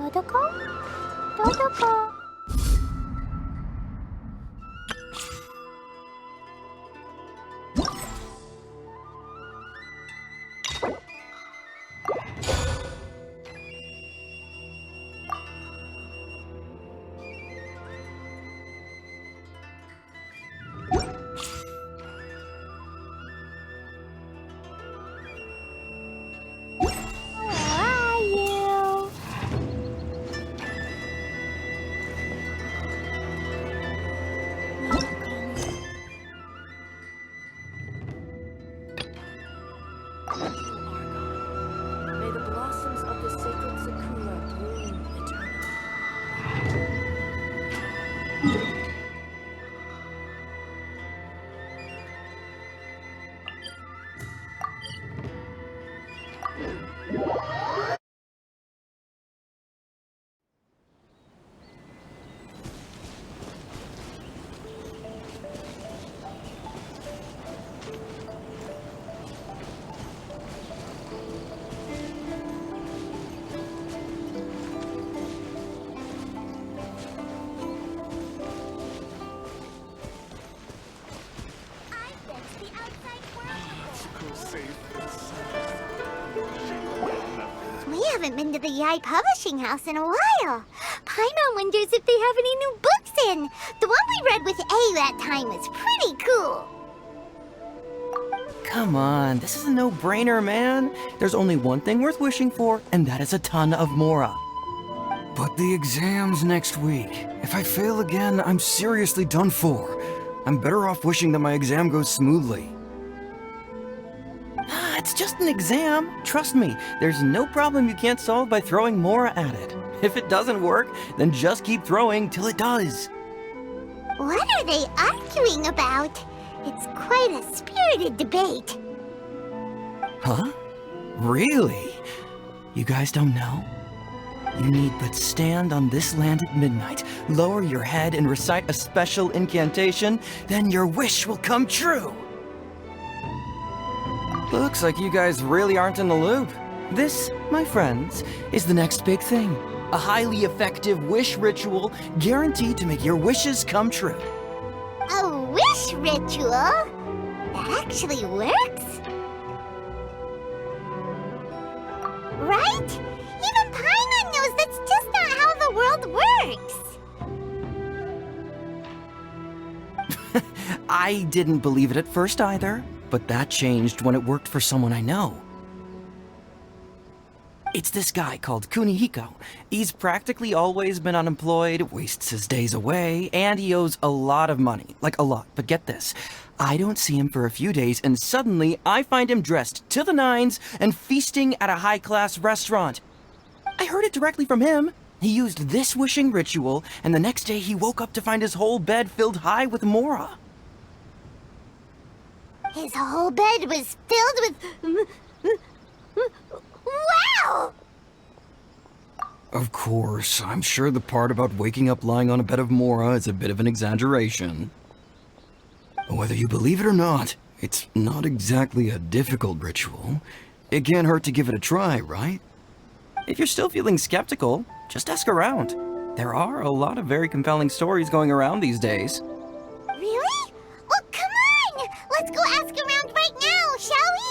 どこどこI haven't been to the Yae publishing house in a while. Paimon wonders if they have any new books in. The one we read with A that time was pretty cool. Come on, this is a no-brainer, man. There's only one thing worth wishing for, and that is a ton of Mora. But the exam's next week. If I fail again, I'm seriously done for. I'm better off wishing that my exam goes smoothly. It's just an exam. Trust me, there's no problem you can't solve by throwing Mora at it. If it doesn't work, then just keep throwing till it does. What are they arguing about? It's quite a spirited debate. Huh? Really? You guys don't know? You need but stand on this land at midnight, lower your head and recite a special incantation, then your wish will come true. Looks like you guys really aren't in the loop. This, my friends, is the next big thing. A highly effective wish ritual guaranteed to make your wishes come true. A wish ritual? That actually works? Right? Even Paimon knows that's just not how the world works. I didn't believe it at first either, but that changed when it worked for someone I know. It's this guy called Kunihiko. He's practically always been unemployed, wastes his days away, and he owes a lot of money. Like a lot, but get this. I don't see him for a few days, and suddenly I find him dressed to the nines and feasting at a high-class restaurant. I heard it directly from him. He used this wishing ritual, and the next day he woke up to find his whole bed filled high with Mora. His whole bed was filled with... Wow! Of course, I'm sure the part about waking up lying on a bed of Mora is a bit of an exaggeration. Whether you believe it or not, it's not exactly a difficult ritual. It can't hurt to give it a try, right? If you're still feeling skeptical, just ask around. There are a lot of very compelling stories going around these days. Really? Well, come on! Let's go ask around right now, shall we?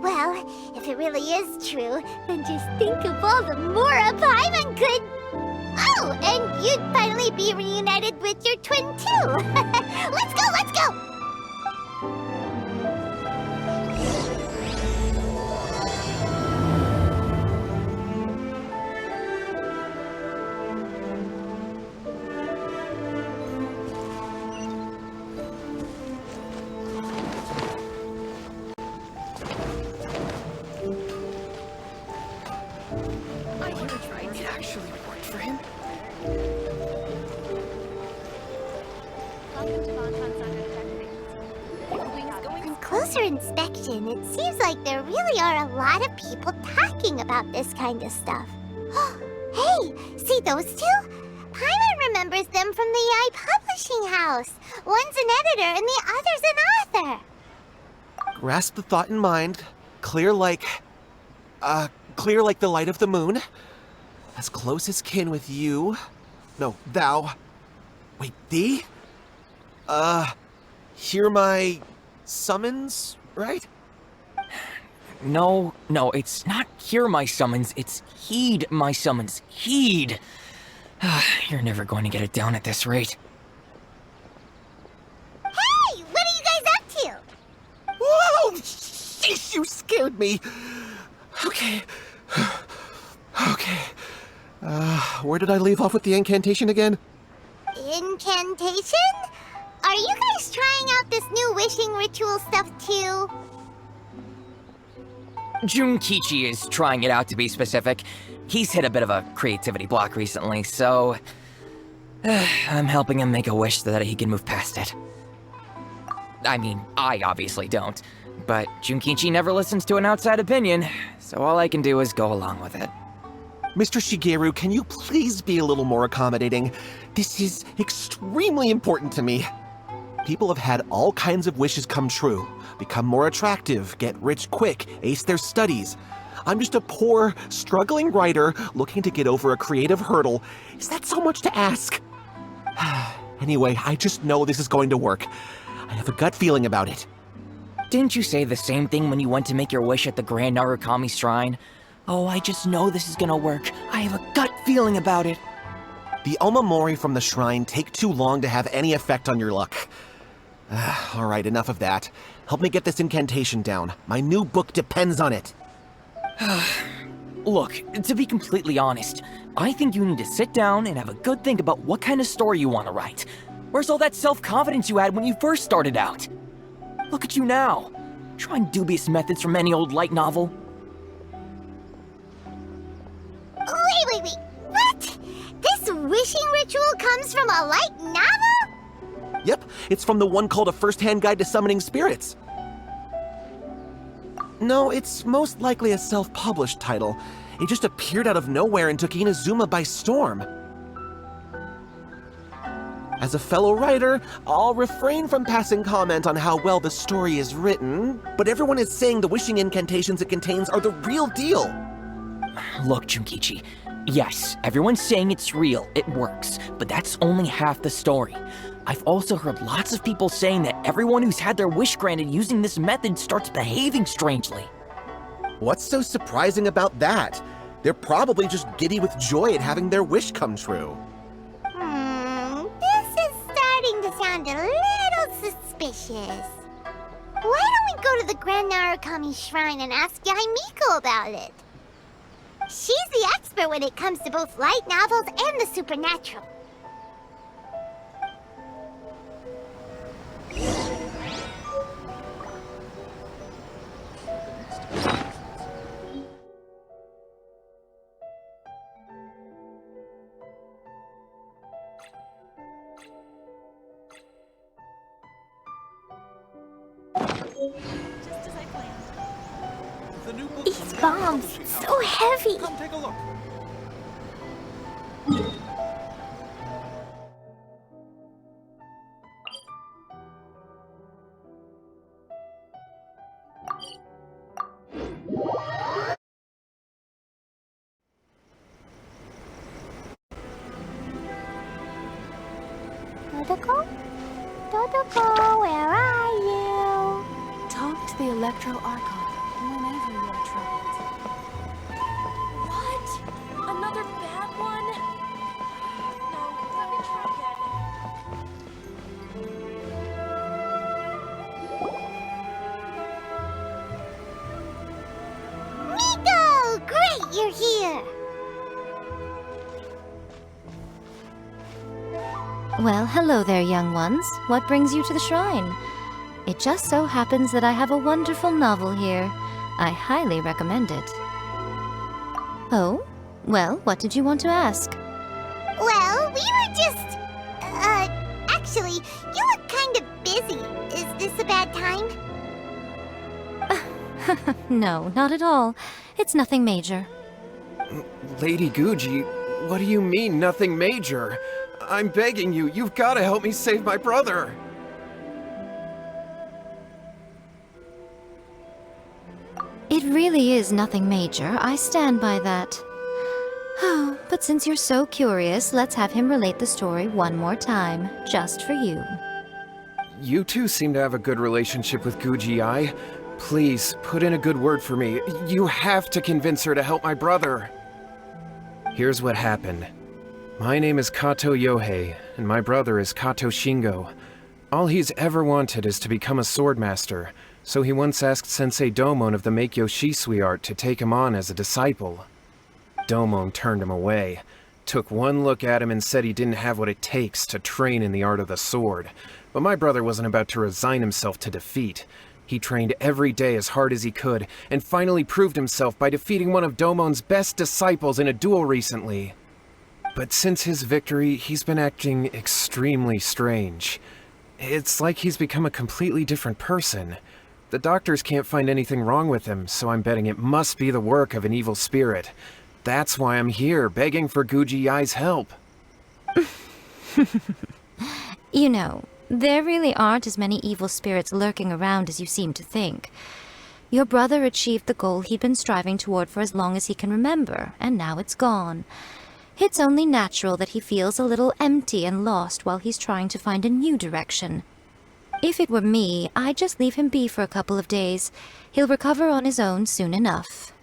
Well, if it really is true, then just think of all the Mora Paimon could... Oh, and you'd finally be reunited with your twin, too! Let's go, let's go! On closer inspection, it seems like there really are a lot of people talking about this kind of stuff. Hey, see those two? Paimon remembers them from the Yae publishing house. One's an editor and the other's an author. Grasp the thought in mind. Clear like the light of the moon. as close as kin with you. No, thou. Wait, thee? Hear my summons, right? No, it's not hear my summons, it's heed my summons. Heed! You're never going to get it down at this rate. Hey, what are you guys up to? Whoa! Sheesh, you scared me. Okay. Okay. Where did I leave off with the incantation again? Incantation? Are you guys trying out this new wishing ritual stuff too? Junkichi is trying it out, to be specific. He's hit a bit of a creativity block recently, so... I'm helping him make a wish so that he can move past it. I mean, I obviously don't, but Junkichi never listens to an outside opinion, so all I can do is go along with it. Mr. Shigeru, can you please be a little more accommodating? This is extremely important to me. People have had all kinds of wishes come true. Become more attractive, get rich quick, ace their studies. I'm just a poor, struggling writer looking to get over a creative hurdle. Is that so much to ask? Anyway, I just know this is going to work. I have a gut feeling about it. Didn't you say the same thing when you went to make your wish at the Grand Narukami Shrine? Oh, I just know this is gonna work. I have a gut feeling about it. The omamori from the shrine take too long to have any effect on your luck. Alright, enough of that. Help me get this incantation down. My new book depends on it. Look, to be completely honest, I think you need to sit down and have a good think about what kind of story you want to write. Where's all that self-confidence you had when you first started out? Look at you now, trying dubious methods from any old light novel. Wait. What? This wishing ritual comes from a light novel? Yep, it's from the one called A First-Hand Guide to Summoning Spirits. No, it's most likely a self-published title. It just appeared out of nowhere and took Inazuma by storm. As a fellow writer, I'll refrain from passing comment on how well the story is written, but everyone is saying the wishing incantations it contains are the real deal. Look, Junkichi, yes, everyone's saying it's real, it works, but that's only half the story. I've also heard lots of people saying that everyone who's had their wish granted using this method starts behaving strangely. What's so surprising about that? They're probably just giddy with joy at having their wish come true. This is starting to sound a little suspicious. Why don't we go to the Grand Narukami Shrine and ask Yae Miko about it? She's the expert when it comes to both light novels and the supernatural. These bombs, so heavy. Come take a look. Dodoko, where are you? Talk to the Electro Archon whenever you're troubled. What? Another bad one? No, let me try again. Miko! Great, you're here! Well, hello there, young ones. What brings you to the shrine? It just so happens that I have a wonderful novel here. I highly recommend it. Oh? Well, what did you want to ask? Well, we were just... actually, you look kind of busy. Is this a bad time? No, not at all. It's nothing major. Lady Guji, what do you mean, nothing major? I'm begging you, you've got to help me save my brother! It really is nothing major. I stand by that. Oh, but since you're so curious, let's have him relate the story one more time, just for you. You two seem to have a good relationship with Guji Yae. Please, put in a good word for me. You have to convince her to help my brother. Here's what happened. My name is Katou Youhei, and my brother is Katou Shingo. All he's ever wanted is to become a swordmaster, so he once asked Sensei Domon of the Meikyo Shisui art to take him on as a disciple. Domon turned him away, took one look at him and said he didn't have what it takes to train in the art of the sword. But my brother wasn't about to resign himself to defeat. He trained every day as hard as he could, and finally proved himself by defeating one of Domon's best disciples in a duel recently. But since his victory, he's been acting extremely strange. It's like he's become a completely different person. The doctors can't find anything wrong with him, so I'm betting it must be the work of an evil spirit. That's why I'm here, begging for Guji Yae's help. You know, there really aren't as many evil spirits lurking around as you seem to think. Your brother achieved the goal he'd been striving toward for as long as he can remember, and now it's gone. It's only natural that he feels a little empty and lost while he's trying to find a new direction. If it were me, I'd just leave him be for a couple of days. He'll recover on his own soon enough.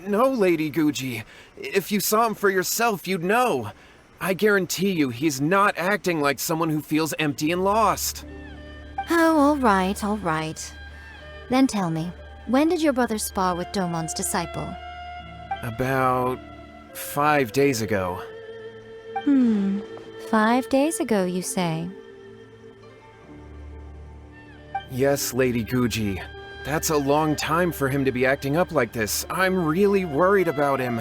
No, Lady Guji. If you saw him for yourself, you'd know. I guarantee you he's not acting like someone who feels empty and lost. Oh, all right. Then tell me, when did your brother spar with Domon's disciple? About 5 days ago. 5 days ago, you say? Yes, Lady Guji. That's a long time for him to be acting up like this. I'm really worried about him.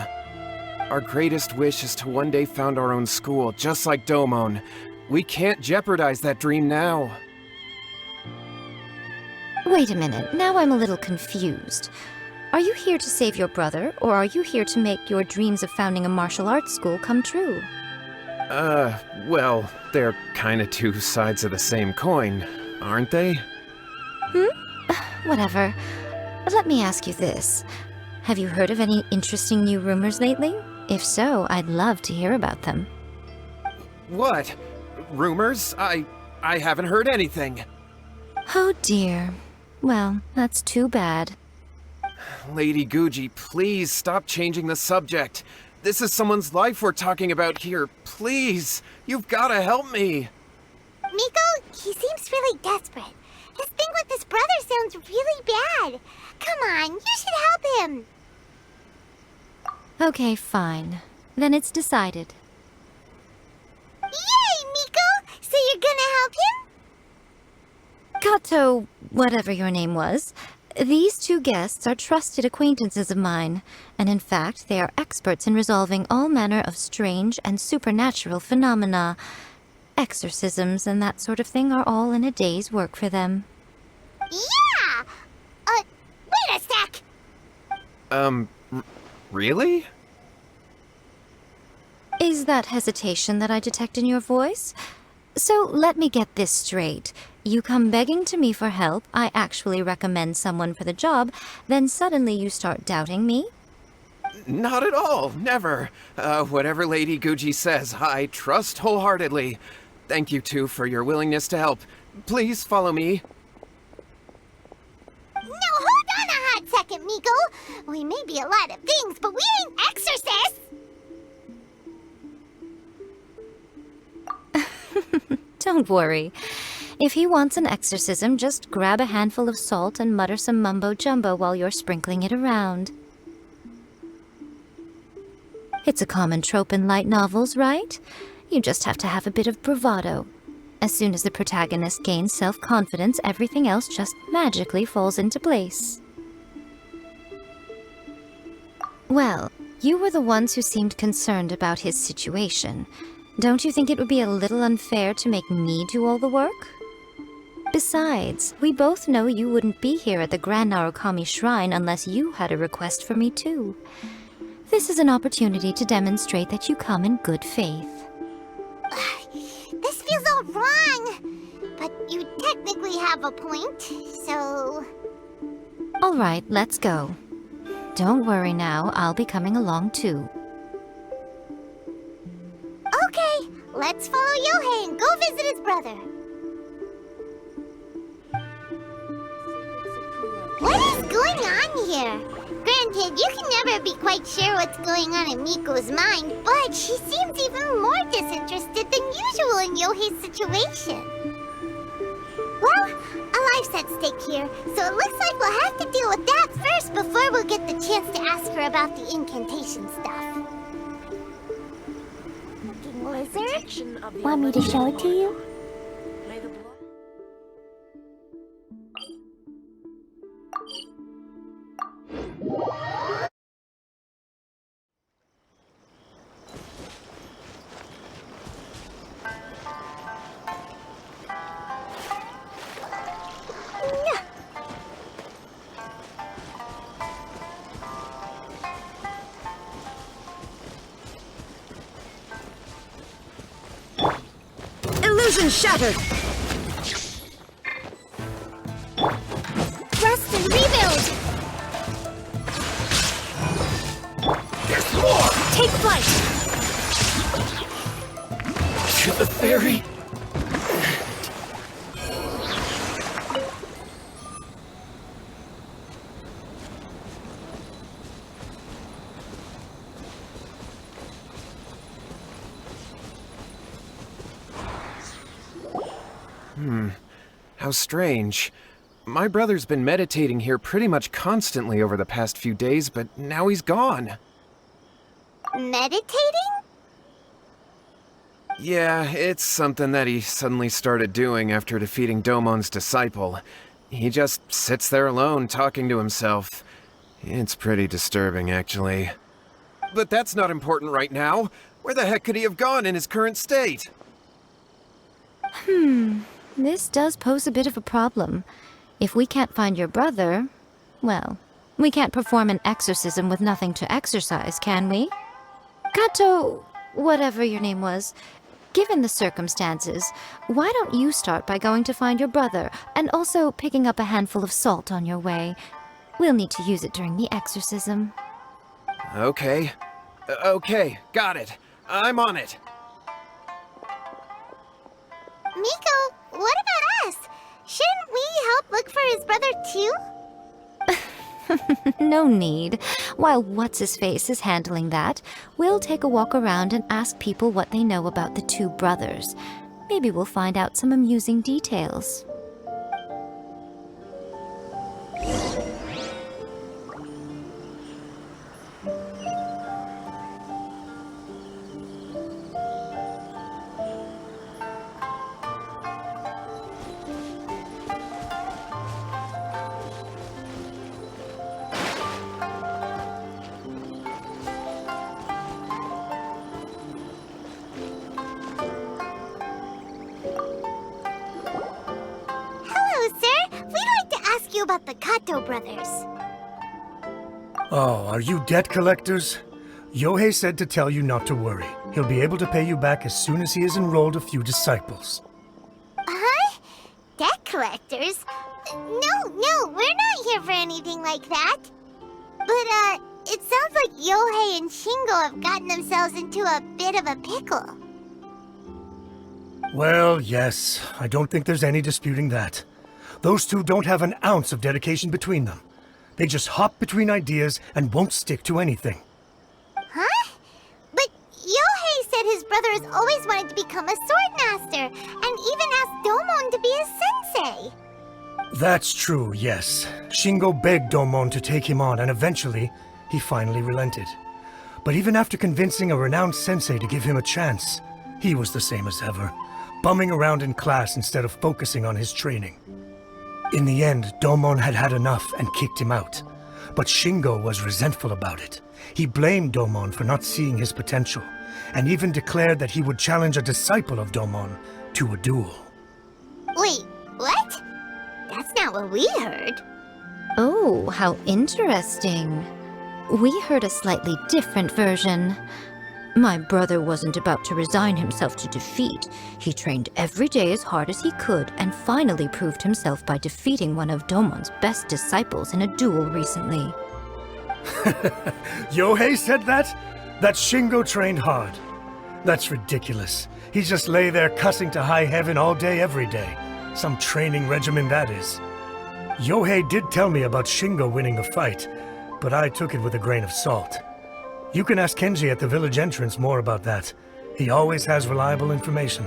Our greatest wish is to one day found our own school, just like Domon. We can't jeopardize that dream now. Wait a minute, now I'm a little confused. Are you here to save your brother, or are you here to make your dreams of founding a martial arts school come true? Well, they're kinda two sides of the same coin, aren't they? Whatever. Let me ask you this. Have you heard of any interesting new rumors lately? If so, I'd love to hear about them. What? Rumors? I haven't heard anything. Oh dear. Well, that's too bad. Lady Guji, please stop changing the subject. This is someone's life we're talking about here. Please, you've gotta help me. Miko, he seems really desperate. His thing with his brother sounds really bad. Come on, you should help him. Okay, fine. Then it's decided. Yay, Miko! So you're gonna help him? Katou, whatever your name was, these two guests are trusted acquaintances of mine, and in fact, they are experts in resolving all manner of strange and supernatural phenomena. Exorcisms and that sort of thing are all in a day's work for them. Yeah! Wait a sec! Really? Is that hesitation that I detect in your voice? So let me get this straight. You come begging to me for help, I actually recommend someone for the job, then suddenly you start doubting me? Not at all, never. Whatever Lady Guji says, I trust wholeheartedly. Thank you two for your willingness to help. Please follow me. No, hold on a hot second, Miko. We may be a lot of things, but we ain't exorcists. Don't worry. If he wants an exorcism, just grab a handful of salt and mutter some mumbo-jumbo while you're sprinkling it around. It's a common trope in light novels, right? You just have to have a bit of bravado. As soon as the protagonist gains self-confidence, everything else just magically falls into place. Well, you were the ones who seemed concerned about his situation. Don't you think it would be a little unfair to make me do all the work? Besides, we both know you wouldn't be here at the Grand Narukami Shrine unless you had a request for me too. This is an opportunity to demonstrate that you come in good faith. This feels all wrong. But you technically have a point, so... All right, let's go. Don't worry now, I'll be coming along too. let's follow Youhei and go visit his brother. What is going on here? Granted, you can never be quite sure what's going on in Miko's mind, but she seems even more disinterested than usual in Youhei's situation. Well, a life's at stake here, so it looks like we'll have to deal with that first before we'll get the chance to ask her about the incantation stuff. Lizard? Want me to show it to you? Illusion shattered! Rest and rebuild! There's more! Take flight! To the ferry! How strange. My brother's been meditating here pretty much constantly over the past few days, but now he's gone. Meditating? Yeah, it's something that he suddenly started doing after defeating Domon's disciple. He just sits there alone, talking to himself. It's pretty disturbing, actually. But that's not important right now. Where the heck could he have gone in his current state? This does pose a bit of a problem. If we can't find your brother, well, we can't perform an exorcism with nothing to exorcise, can we? Katou, whatever your name was, given the circumstances, why don't you start by going to find your brother, and also picking up a handful of salt on your way? We'll need to use it during the exorcism. Okay. Okay, got it. I'm on it. Miko, what about us? Shouldn't we help look for his brother too? No need. While What's-His-Face is handling that, we'll take a walk around and ask people what they know about the two brothers. Maybe we'll find out some amusing details. About the Katou brothers. Oh, are you debt collectors? Youhei said to tell you not to worry. He'll be able to pay you back as soon as he has enrolled a few disciples. Huh? Debt collectors? No, we're not here for anything like that. But, it sounds like Youhei and Shingo have gotten themselves into a bit of a pickle. Well, yes. I don't think there's any disputing that. Those two don't have an ounce of dedication between them. They just hop between ideas and won't stick to anything. Huh? But Youhei said his brother has always wanted to become a sword master, and even asked Domon to be his sensei. That's true, yes. Shingo begged Domon to take him on, and eventually, he finally relented. But even after convincing a renowned sensei to give him a chance, he was the same as ever, bumming around in class instead of focusing on his training. In the end, Domon had had enough and kicked him out. But Shingo was resentful about it. He blamed Domon for not seeing his potential, and even declared that he would challenge a disciple of Domon to a duel. Wait, what? That's not what we heard. Oh, how interesting. We heard a slightly different version. My brother wasn't about to resign himself to defeat. He trained every day as hard as he could and finally proved himself by defeating one of Domon's best disciples in a duel recently. Youhei said that? That Shingo trained hard. That's ridiculous. He just lay there cussing to high heaven all day, every day. Some training regimen, that is. Youhei did tell me about Shingo winning the fight, but I took it with a grain of salt. You can ask Kenji at the village entrance more about that. He always has reliable information.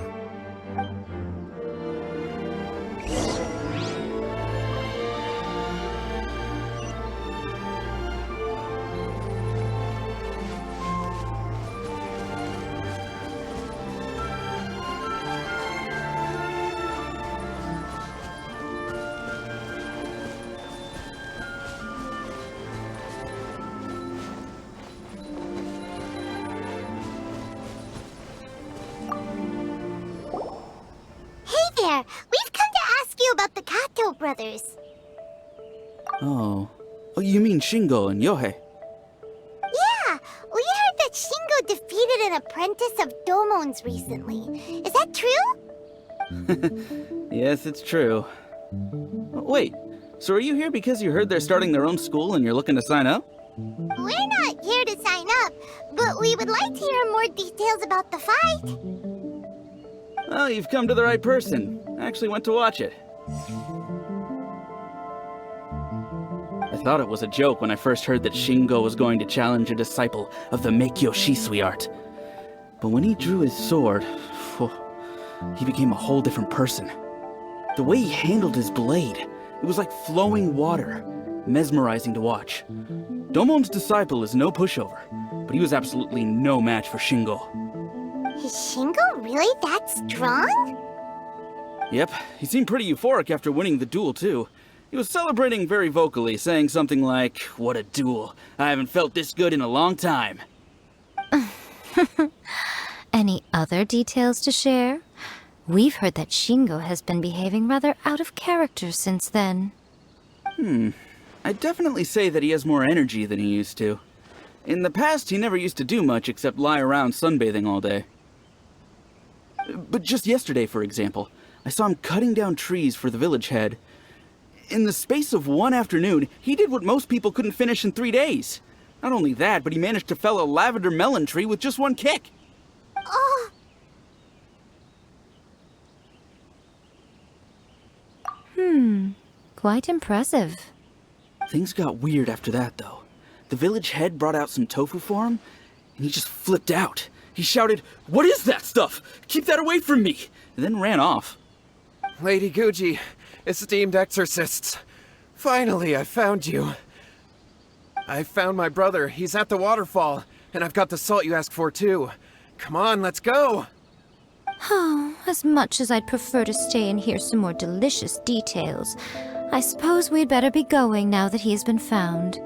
We've come to ask you about the Katou brothers. Oh, you mean Shingo and Youhei? Yeah, we heard that Shingo defeated an apprentice of Domon's recently. Is that true? Yes, it's true. Wait, so are you here because you heard they're starting their own school and you're looking to sign up? We're not here to sign up, but we would like to hear more details about the fight. Well, you've come to the right person. I actually went to watch it. I thought it was a joke when I first heard that Shingo was going to challenge a disciple of the Meikyo Shisui art. But when he drew his sword, he became a whole different person. The way he handled his blade, it was like flowing water, mesmerizing to watch. Domon's disciple is no pushover, but he was absolutely no match for Shingo. Is Shingo really that strong? Yep, he seemed pretty euphoric after winning the duel, too. He was celebrating very vocally, saying something like, "What a duel. I haven't felt this good in a long time." Any other details to share? We've heard that Shingo has been behaving rather out of character since then. I'd definitely say that he has more energy than he used to. In the past, he never used to do much except lie around sunbathing all day. But just yesterday, for example, I saw him cutting down trees for the village head. In the space of one afternoon, he did what most people couldn't finish in 3 days. Not only that, but he managed to fell a lavender melon tree with just one kick. Oh! Quite impressive. Things got weird after that, though. The village head brought out some tofu for him, and he just flipped out. He shouted, "What is that stuff? Keep that away from me!" and then ran off. Lady Guji, esteemed exorcists. Finally, I found you. I found my brother. He's at the waterfall, and I've got the salt you asked for, too. Come on, let's go! Oh, as much as I'd prefer to stay and hear some more delicious details, I suppose we'd better be going now that he has been found.